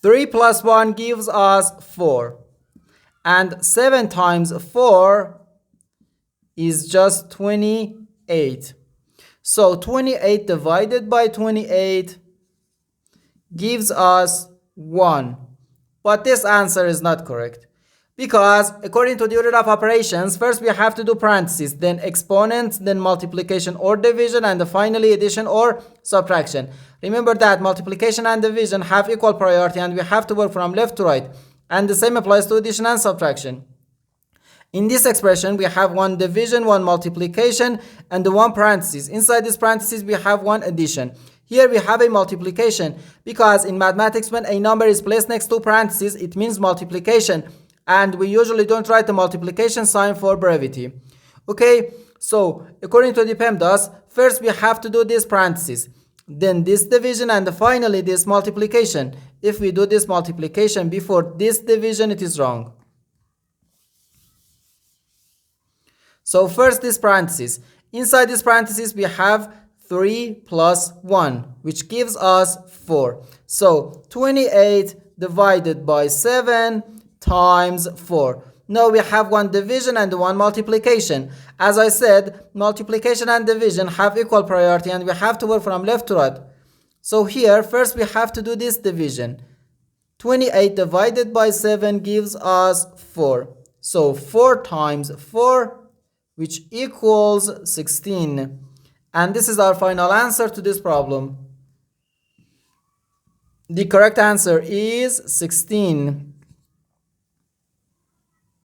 3 plus 1 gives us 4. And 7 times 4 is just 28. So 28 divided by 28 gives us 1. But this answer is not correct. Because according to the order of operations, first we have to do parentheses, then exponents, then multiplication or division, and finally addition or subtraction. Remember that multiplication and division have equal priority and we have to work from left to right. And the same applies to addition and subtraction. In this expression, we have one division, one multiplication, and the one parenthesis. Inside this parenthesis, we have one addition. Here we have a multiplication because in mathematics, when a number is placed next to parentheses, it means multiplication. And we usually don't write the multiplication sign for brevity. Okay, so according to the PEMDAS, first we have to do this parenthesis, then this division, and finally this multiplication. If we do this multiplication before this division, it is wrong. So first this parenthesis. Inside this parenthesis we have 3 plus 1, which gives us 4. So 28 divided by 7 times 4. Now we have one division and one multiplication. As I said, multiplication and division have equal priority and we have to work from left to right. So here, first we have to do this division. 28 divided by 7 gives us 4. So 4 times 4, which equals 16. And this is our final answer to this problem. The correct answer is 16.